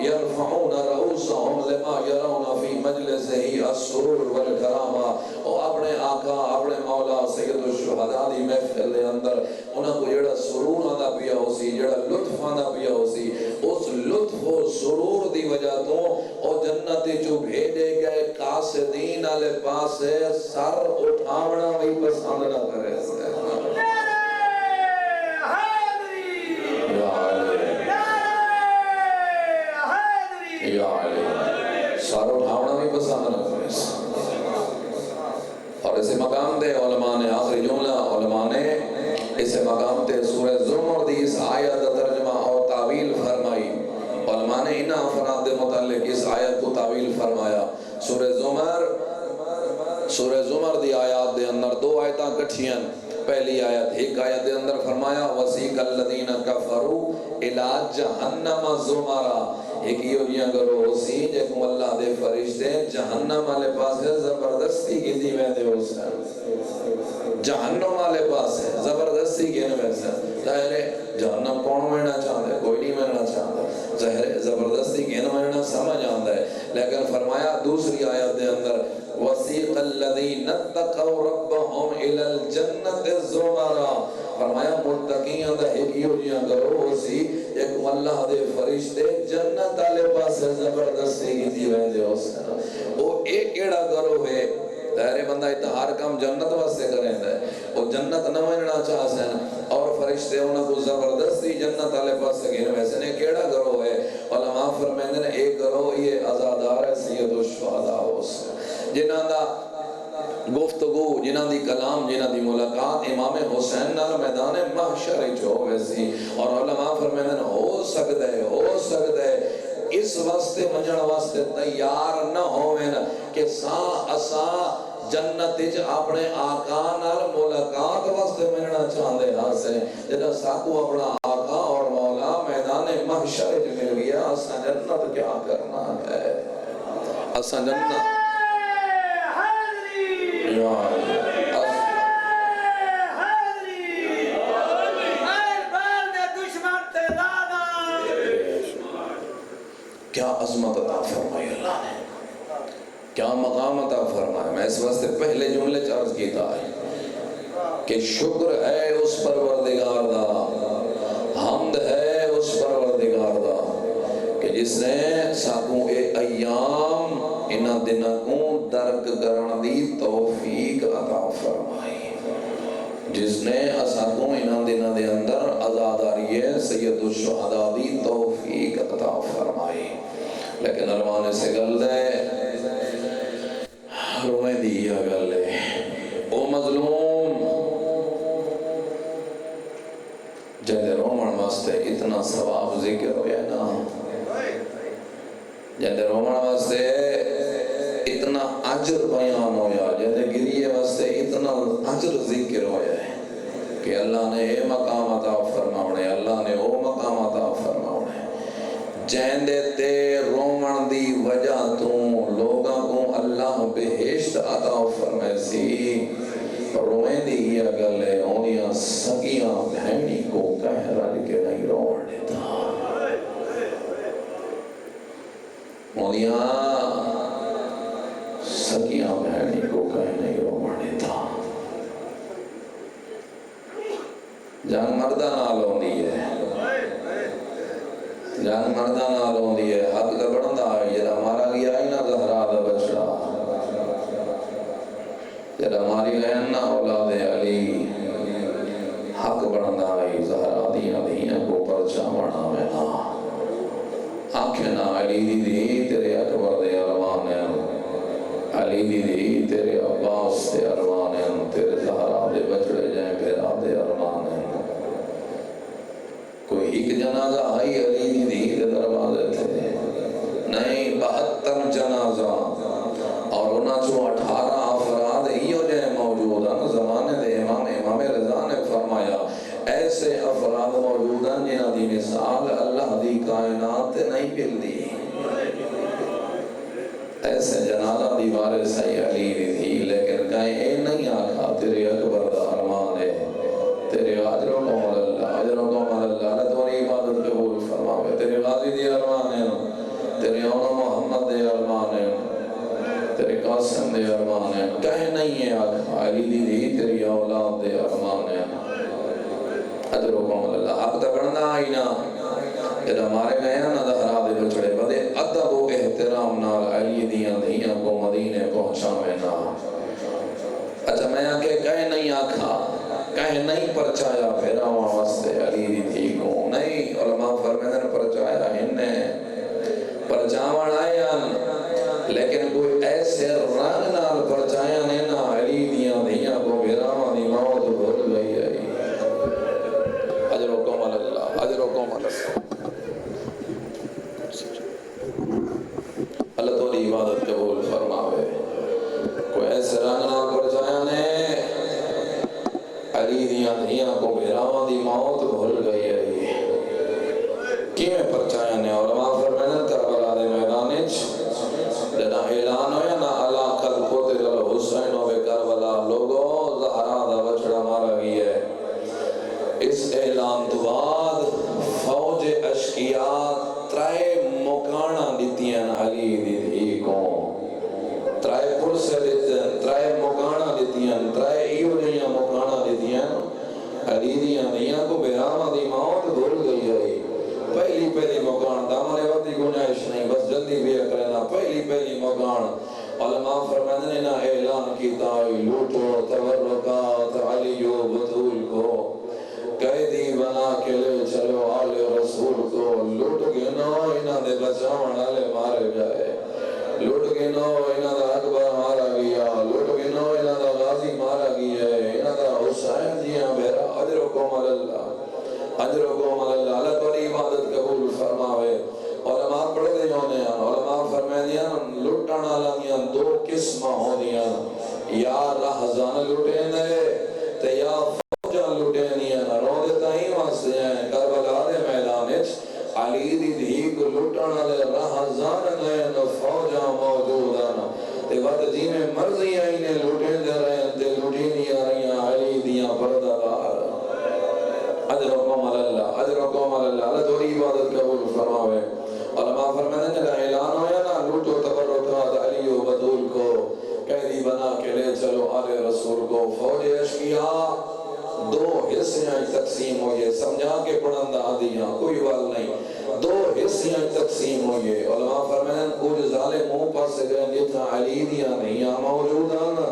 يرفعون رؤوسهم لما يرون في مجلسه السرور والکرامہ او اپنے آقا اپنے مولا سید الشہداء دی محفل دے اندر انہاں کو جڑا سرور آندا پیا ہو سی جڑا لطف آندا پیا ہو سی اس لطف و سرور دی وجہ تو او جنت جو بھیجے گئے قاصدین والے پاس سر اٹھاونا بھی پسند نہ کرے یا علی سر اٹھاونا بھی پسند نہ کرے اور اسے مقام دے علماء نے آخری جملہ علماء نے اسے مقام تے سورہ زمر دی اس آیت ترجمہ اور تعویل فرمائی علماء نے انہا افراد دے متعلق اس آیت کو تعویل فرمایا سورہ زمر دی آیات دے اندر دو آیتاں کٹھیاں پہلی آیت ایک آیت دے اندر فرمایا وَسِيقَ الَّذِينَ كَفَرُوا إِلَىٰ جَهَنَّمَ زُمَرًا ایک یہ ہوئیاں کرو اسی جیکم اللہ دے فرشتے جہنم والے پاس ہے زبردستی کی دی میں دے اس جہنم والے پاس ہے زبردستی کی میں سے ظاہر ہے جہنم کون مرنا چاہتا ہے کوئی نہیں مرنا چاہتا ظاہر ہے زبردستی کی مرنا سمجھ آتا ہے لیکن فرمایا دوسری آیت دے اندر وَسِيقَ الَّذِينَ اتَّقَوْا رَبَّهُمْ إِلَى الْجَنَّةِ زُمَرًا فرمایا متقیاں دا ایک یوجیاں کرو اسی ایک اللہ دے فرشتے جنت والے پاس زبردستی کی دی وین دے اس وہ ایک ایڑا کرو ہے ظاہر بندہ اتہار کام جنت واسطے کریں دے وہ جنت نہ مننا چاہ سین اور فرشتے انہوں کو زبردستی جنت والے پاس گئے ویسے نے کیڑا کرو ہے علماء فرمائیں نے ایک کرو یہ عزادار ہے سید الشہداء اس جنہاں دا گفتگو جنہاں دی کلام جنہاں دی ملاقات امام حسین نال میدان محشر جو ویسی اور علماء فرمائیں ہو سکتا ہے اس واسطے منجن واسطے تیار نہ ہوئے کہ اسا جنت اپنے آقا نال ملاقات واسطے مننا چاہتے ہاسے جنہاں ساکو اپنا آقا اور مولا میدان محشر مل گیا اسا جنت کیا کرنا ہے اسا جنت کیا عظمت عطا فرمائی اللہ نے کیا مقام عطا فرمایا میں اس واسطے پہلے جملے چارج کیتا ہے کہ شکر ہے اس پروردگار دا حمد ہے اس پروردگار دا کہ جس نے ساکوں اے ایام انہ دنہ کو درک کرن دی توفیق عطا فرمائی جس نے ساکوں انہ دنہ دے اندر عزاداری سید الشہداء دی توفیق عطا فرمائی لیکن علماء سے گل دے روئے دیا گل دے او مظلوم جہدے رومن واسطے اتنا ثواب ذکر ہویا نا جہدے رومن واسطے اتنا عجر بیان ہویا جہدے گریے واسطے اتنا عجر ذکر ہویا ہے کہ اللہ نے اے مقام عطا فرماؤنے اللہ نے او مقام عطا فرماؤنے جہندے تے رومن دی وجہ تو لوگاں کو اللہ بہشت عطا فرمائے سی روئیں دی یہ گلے اونیاں سکیاں بہنی کو کہہ رہا کہ نہیں روڑ دیتا اونیاں سکیاں بہنی کو کہہ نہیں روڑ دیتا جنگ مردہ نال ہوندی ہے، جنگ مردہ نال ہوندی ہے، حق دا بڑھندا ہے جڑا مارا گیا ہی نہ زہرا دا بچڑا، جڑا ماری گیا نا اولاد علی، حق بڑھندا ہے زہرا دیاں دیاں کو پرچاونا میں نا آنکھیں نا علی دی دی تیرے اکبر دے ارمان ہیں، علی دی دی تیرے عباس دے ارمان ہیں، تیرے زہرا دے بچڑے جائیں پھرا دے ارمان ہیں۔ کوئی ایک جنازہ آئی علی دی دی دے دروازے تھے، نہیں 72 جنازہ اور انہاں چوں 18 افراد ایو جائیں موجود ہیں۔ زمانے دے امام رضا نے فرمایا ایسے افراد موجود ہیں جنہاں دی مثال اللہ دی کائنات نہیں ملدی، ایسے جنازہ دی وارث ہے علی دی تھی، لیکن کہیں اے نہیں آکھا تیرے اکبر دا ارمان ہے، تیرے اجروں کو اللہ، اجروں کو اللہ، اللہ تمہاری عبادت قبول فرماوے، تیرے غازی دی ارمان ہے، تیرے اونو محمد دے ارمان ہے، تیرے قاسم دے ارمان ہے، کہیں نہیں ہے آکھا علی دی دی تیری اولاد دے ارمان ہے، اجروں کو اللہ۔ حق دا بڑھنا آئی نا جب ہمارے گئے ہیں نا زہرا دے بچڑے بدے ادب و احترام نال علی دیاں دیاں کو مدینے پہنچاوے نا۔ اچھا میں آکے کہیں نہیں آکھا، کہیں نہیں پرچایا پھیراواں واسطے علی دی تھی کو نہیں، علماء فرمیدن پرچایا ہننے پرچاوان آئین، لیکن کوئی ایسے رنگ نال پرچایا نہیں نا علی دیاں دیاں کو پھیراواں دی موت بھول گئی ہے۔ اجرکم اللہ، اجرکم اللہ، اللہ تو دی عبادت قبول فرماوے۔ کوئی ایسے رنگ نال پرچایا نے علی دیاں دیاں کو بھیراواں دی موت بھول گئی ہے۔ کیویں پرچایا نے علماء فرمائیں کربلا دے میدان وچ جدا اعلان ہویا نا الا قد قتل الحسین و کربلا، لوگو زہرا دا بچڑا مارا گیا ہے۔ اس اعلان تو بعد فوج اشقیاء ترائے مکانا دیتیاں علی دی دی کو، ترائے پرسے دیتیاں، ترائے مکانا دیتیاں، ترائے ایو دیاں مکانا دیتیاں علی دیاں دیاں کو بہراما دی موت بھول گئی ہے۔ پہلی مکان دامنے وقتی گناہش نہیں، بس جلدی بھی کرنا پہلی مکان۔ علماء فرمائنے نا اعلان کیتا لوٹو تورکات علی و بطول کو، قیدی بنا کے لے چلو آل رسول کو، لوٹ گنو انہاں دے بچاون والے مارے گئے، لوٹ گنو انہاں دا اکبر مارا گیا، لوٹ گنو انہاں دا غازی مارا گیا، انہاں دا حسین جیاں بہرا اجرکم اللہ، اجرکم اللہ، اللہ تمہاری عبادت قبول فرماوے۔ علماء پڑھ دے ہونے ہیں، علماء فرمائے دیا لٹن والا دیاں دو قسمہ ہو دیاں، یا رہزان لٹیں دے تے یا فوجاں لٹیں دیاں، رو دیتا ہی واسطے ہیں کربلا دے میدان وچ علی دی دھی کو لٹن والے رہزان گئے فوجاں موجود ہیں تے وقت جی میں مرضی آئی نے لٹیں دے رہے ہیں تے لٹیں نہیں آ رہی ہیں علی دیاں پردگار۔ اجرکم اللہ، اجرکم اللہ، اللہ تمہاری عبادت قبول فرماوے۔ علماء فرمائیں جب اعلان ہویا نا لوٹو تبرکات علی و بطول کو، قیدی بنا کے لے چلو آل رسول کو، فوج اشقیاء دو حصیاں تقسیم ہوئے، سمجھا کے پڑھندہ دیاں کوئی وال نہیں، دو حصیاں تقسیم ہوئے۔ علماء فرمائیں کچھ ظالموں پاس گئے جتنا علی دیاں نہیں موجود ہیں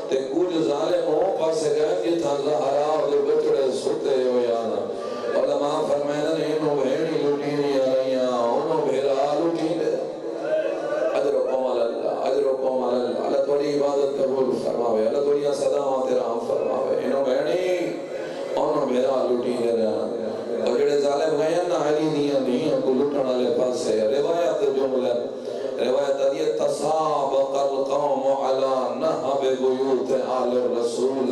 تے کچھ ظالموں پاس گئے جتنا زہرا دے بچڑے ستے ہوئے آنا۔ علماء فرمائیں انہوں بھیڑی لٹی نہیں آئیاں، انہوں بھیڑا لٹی دے۔ اجرکم اللہ، اجرکم اللہ، اللہ تمہاری عبادت قبول فرماوے، اللہ تمہاری صداوات رحم فرماوے۔ انہوں بھیڑی انہوں بھیڑا لٹی دے رہا، اور جڑے ظالم گئے نا علی دیاں کو لٹن والے پاس ہے۔ روایت جملہ روایت ہے تصابق القوم علی نہب بیوت آل الرسول،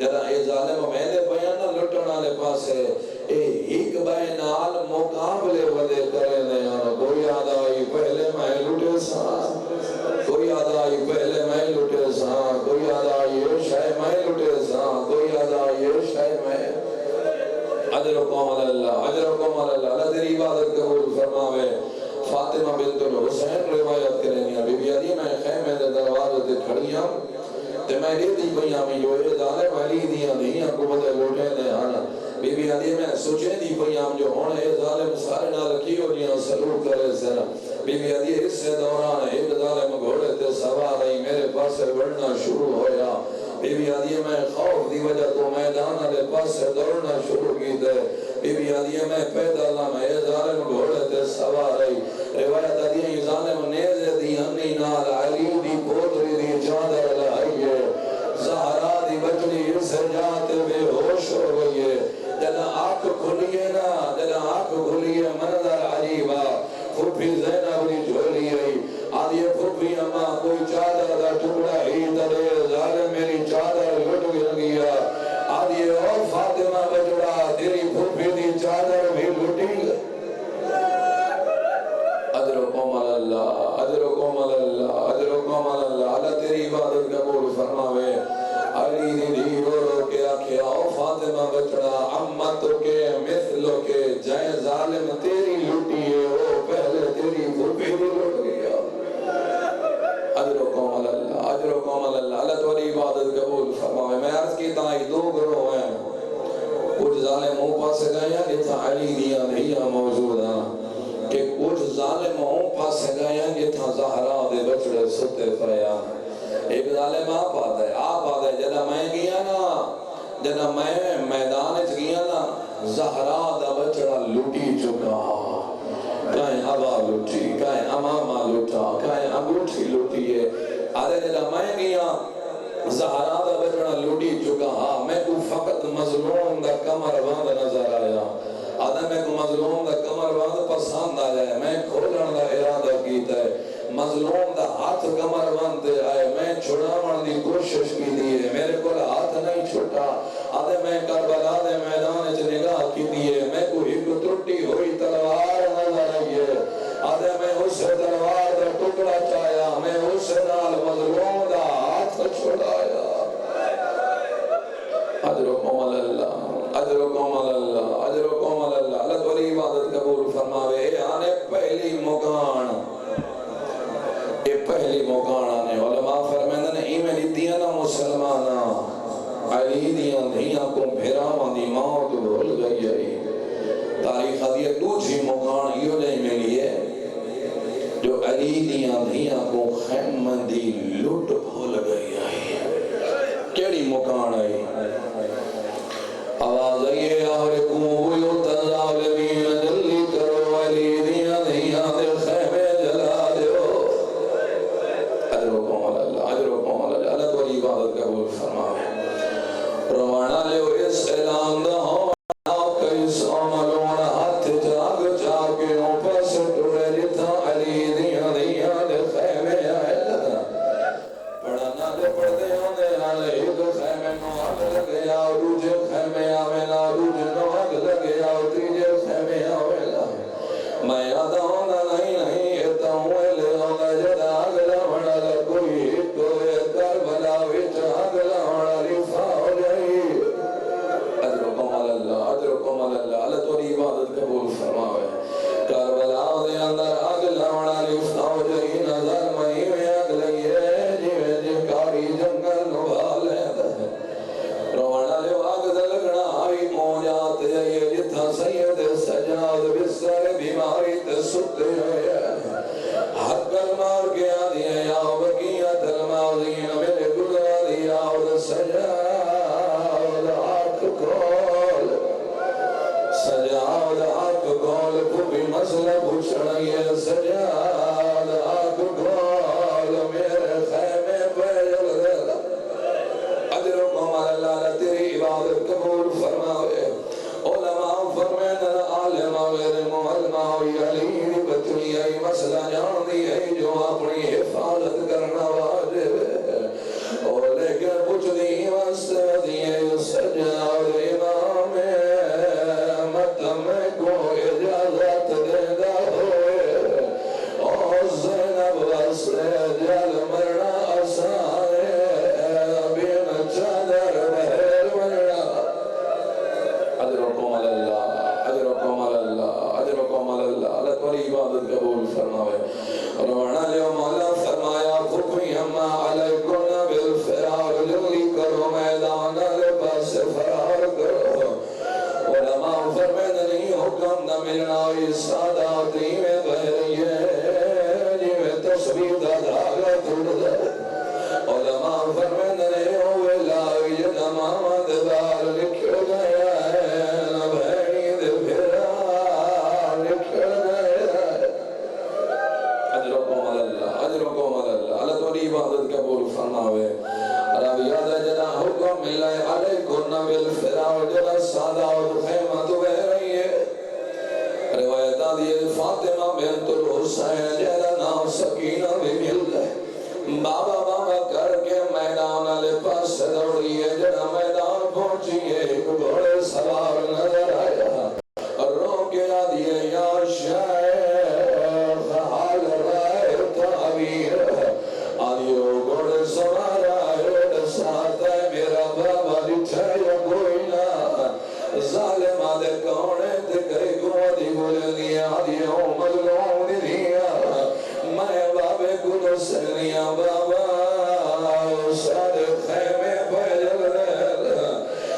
جدا اے ظالم میدے بیان لٹن والے پاس ہے، اے ایک بینال مقابلے ودے کرے دیاں، کوئی آدھائی پہلے میں لٹے سا، کوئی آدھائی پہلے میں لٹے سا، کوئی آدھائی یہ شے میں لٹے سا، کوئی آدھائی یہ شے میں۔ اجرکم اللہ، اجرکم اللہ، اللہ تیری عبادت قبول فرماوے۔ فاطمہ بنت الحسین روایت کریں گے، بی بی علی میں خیمے دے دروازے تے کھڑیاں تے میں دی پئیاں میں جو اے ظالم علی دیاں دھیاں کو بدے لوٹے دے آنا بی بی آدھی میں سوچے دی پئیاں جو ہونے اے ظالم سارے نال کیوں دیاں سلوک کرے سنا بی بی آدھی اس سے دوران ایک ظالم گھوڑے تے سوار نہیں میرے پاس بڑھنا شروع ہویا بی بی آدھی میں خوف دی وجہ تو میدان والے پاس دوڑنا شروع کی تے بی بی آدھی میں پیدل میں اے ظالم گھوڑے تے سوار رہی روایت آدھی ظالم نیزے دی ہنی نال علی دی پوتری دی چادر لائیے زہرا دی بچڑی اس جات بے ہوش ہو گئی ہے جنا آنکھ کھلیے نا جنا آنکھ کھلیے منظر عجیبا پھوپھی زینب دی جھولی رہی آدھی پھوپھی اماں کوئی چادر دا ٹکڑا ہی دے ظالم میری چادر لٹ گیا آدھی او فاطمہ بچڑا تیری پھوپھی دی چادر بھی لٹی اجرکم اللہ اجرکم اللہ اجرکم اللہ اللہ تیری عبادت قبول فرماوے علی دی دی رو رو کے آکھے آؤ فاطمہ بچڑا امت کے مثلوں کے جائے ظالم تیری لٹیے وہ پہلے تیری پھوپھی دی لٹ گیا اجرکم اللہ اجرکم اللہ اللہ تیری عبادت قبول فرماوے میں عرض کیتا ہی دو گروہ ہیں کچھ ظالم ہوں پاس گئے ہیں جتھا علی دیا نہیں موجود ہیں کہ کچھ ظالم ہوں پاس گئے ہیں جتھا زہرا دے بچڑے ستے پیا ایک ظالم آپ آتا ہے جنا میں گیا نا جنا میں میدان گیا نا زہرا دا بچڑا لٹی چکا کہیں ہوا لٹی کہیں امامہ لٹا کہیں انگوٹھی لٹی ہے آدھے جنا میں گیا زہرا دا بچڑا لٹی چکا میں کو فقط مظلوم دا کمر باندھ نظر آیا آدھے میں کو مظلوم دا کمر باندھ پسند آ جائے میں کھولن دا ارادہ کیتا ہے مظلوم دا ہاتھ کمر باندھتے آئے میں چھڑاون دی کوشش کی دیئے میرے کو ہاتھ نہیں چھوٹا آدھے میں کربلا دے میدان چ نگاہ کی دیئے میں کو ایک ٹوٹی ہوئی تلوار نظر آئی ہے آدھے میں اس تلوار دا ٹکڑا چاہیا میں اس نال مظلوم دا ہاتھ چھڑایا اجرکم اللہ اجرکم اللہ اجرکم اللہ اللہ تولی عبادت قبول فرماوے آنے پہلی مکان یہ پہلی مکان آنے علماء فرمیندن ایمیں دیتیاں نا مسلمانا علی دیاں دھیاں کو بھیراواں دی موت بھول گئی ہے تاریخ دیئے دوسری مکان یہ نہیں ملی ہے جو علی دیاں دھیاں کو خیمن دی لٹ بھول گئی ہے کیڑی مکان آئی آواز آئیے آرکم بیوت الظالمین جلی کرو علی دیاں دھیاں دے خیمے جلا دیو اجرکم اللہ اجرکم اللہ اللہ تو عبادت قبول فرمائے روانہ لیو اس اعلان دا ہو کئی ساملون ہاتھ جاگ جاگ کے اوپر سے ٹوڑے لتا علی دیاں دے خیمے آئے لگا قبول فرماوے رب یاد جدا حکم ملے علیکن بالفراء جدا سادہ اور خیمہ تو بہ رہی ہے روایتہ دیئے فاطمہ بنت الحسین جدا نام سکینہ بھی مل گئے بابا بابا کر کے میدان علی پاس دوڑی ہے جدا میدان پہنچی ہے ایک گھوڑے سوار نظر آیا رو کے آدھیے یا شیخ حال رائے تعبیر آدھیے گھوڑے سوار آئے ساتھ ہے میرا بابا جتھے یا کوئی نہ ظالم آدھے کونے تے کئی گوڑی بولے لیا آدھیے مظلوم دیا میں بابے کو دسنیا بابا سارے خیمے پہجل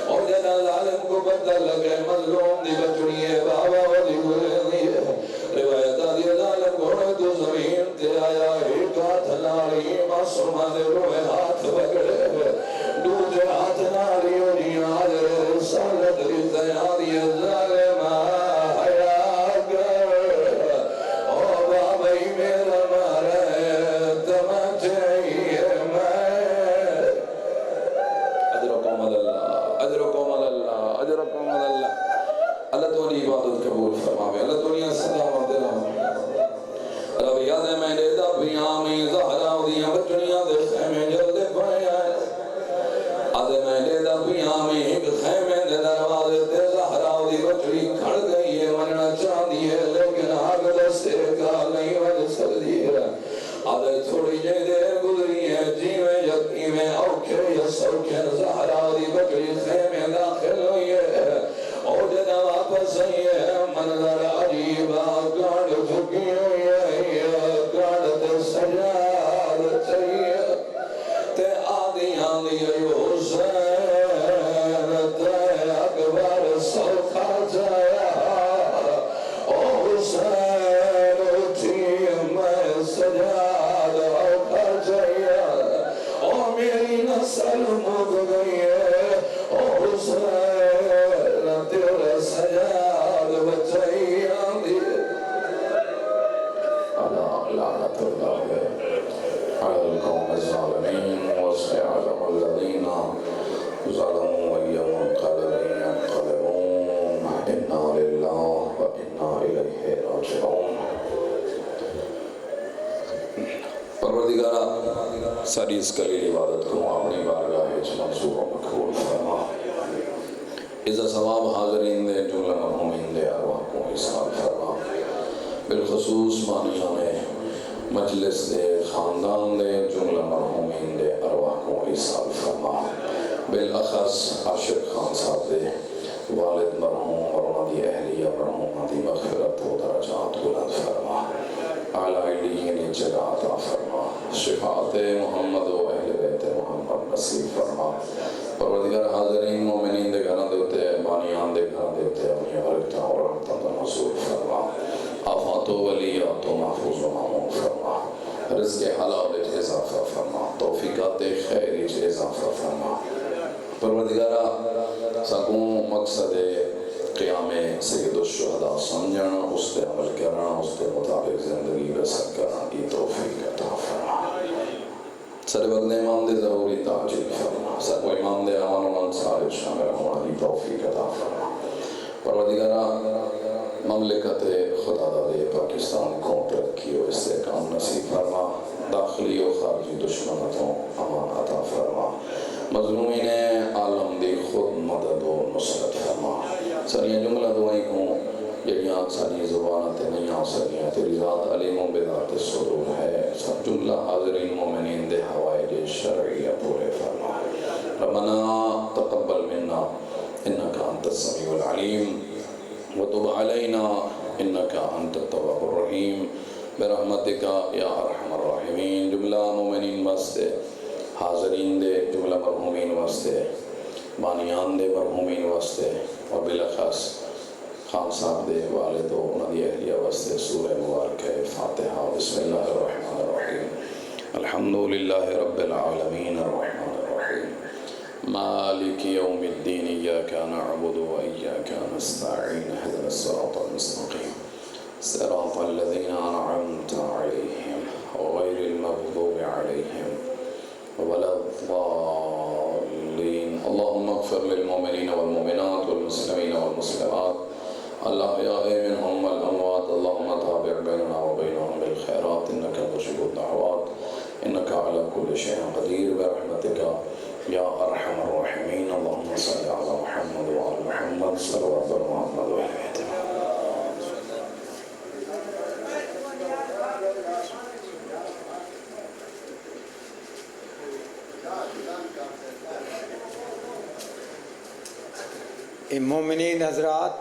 اور جنا ظالم کو پتہ لگے مظلوم دی بچنی ہے بابا ودی گلنی ہے روایتہ دی ظالم گھوڑے تو زمین تے آیا ایک ہاتھ ناری معصومہ دے روئے ہاتھ بگڑے دوجے ہاتھ ناری ہوئی آج رسالت رضیاری ظالمہ حیاء گر او بابی میرا مارے تمچے میں اجرکم اللہ اجرکم اللہ اجرکم اللہ اللہ تو نہیں عبادت قبول فرماوے اللہ تو نہیں صدا و دلہ رب یاد ہے میں نے دا پیامی زہرہ دیاں بچنیاں دے خیمے جلد پڑے آئے آدھے میں نے دا پیامی ایک خیمے دے دروازے تے زہرہ دی بچڑی کھڑ گئی ہے مننا چاندی ہے لیکن آگ دستے کا نہیں وجہ سکتی ہے آدھے تھوڑی جے دیر گزری ہے جیویں یقیمیں اوکھے یا سوکھے زہرہ دی بچڑی خیمے داخل ہوئی ہے اور جنا واپس آئی ہے منظر عجیبہ گاڑ جھکی ہوئی ہے گاڑ تے سجاد چاہیے تے آدھی آدھی حسین تے اکبر سوکھا جایا او حسین اٹھی میں سجاد اوکھا جایا او میری نسل مگ گئی ہے او حسین تیرے سجاد بچائی آدھی لعنت اللہ على القوم الظالمين وسيعلم الذين ظلموا أي منقلب ينقلبون إنا لله وإنا إليه راجعون پروردگارہ ساری اس کلیل عبادت کو اپنی بارگاہ منصور و مقبول فرما اذا ثواب حاضرین دے جملہ مرحومین دے ارواح کو حساب فرما بالخصوص مانیان مجلس دے خاندان دے جملہ مرحومین دے ارواح کو حساب فرما بالاخص عاشق خان صاحب دے والد مرحوم اور انہی اہلیہ مرحوم دی مغفرت و درجات بلند فرما اعلیٰ علیین جگہ عطا فرما شفاعت محمد و اہل بیت محمد نصیب فرما پروردگار حاضرین مومنین دے گھران دیتے بانیان دے گھران دیتے اپنی برکتہ اور رحمتہ نصور فرما آفات و ولیات و محفوظ و معمون فرما رزق حلال اضافہ فرما توفیقات خیر اضافہ فرما پروردگارہ سکوں مقصد قیام سید الشہداء سمجھنا اس تے عمل کرنا اس تے مطابق زندگی بسر کرنا کی توفیق عطا فرما سر وقت امام دے ضروری تعجیل فرما سر کو امام دے امان و منصار شامل ہونا کی توفیق عطا فرما پروردگارہ مملکت خدا دے پاکستان کو ترقی و استحکام نصیب فرما داخلی و خارجی دشمنتوں امان عطا فرما مظلومین عالم دی خود مدد و نصرت فرما سریع جملہ دعائی کو جڑیاں ساری زبانت نہیں آ سکیاں تیری ذات علیم و بذات صدور ہے سب جملہ حاضرین مومنین دے حوائج شرعیہ پورے فرما ربنا تقبل منا انکا انت السمیع العلیم وتب علینا انکا انت التواب الرحیم برحمتک یا ارحم الراحمین جملہ مومنین واسطے حاضرین دے جملہ مرحومین واسطے بانیان دے مرحومین واسطے اور بالاخص خان صاحب دے والد و انہی اہلیہ واسطے سورہ مبارک فاتحہ بسم اللہ الرحمن الرحیم الحمدللہ رب العالمین الرحمن الرحیم مالک یوم الدین ایاک نعبد و ایاک نستعین اهدنا الصراط المستقیم صراط الذین انعمت علیہم غیر المغضوب علیہم واغفر للمؤمنين والمؤمنات والمسلمين والمسلمات الأحياء منهم والأموات اللهم تابع بيننا وبينهم بالخيرات إنك مجيب الدعوات إنك على كل شيء قدير برحمتك يا أرحم الراحمين. اللهم صل على محمد وعلى محمد صلوات محمد وعلى آله. مومنین حضرات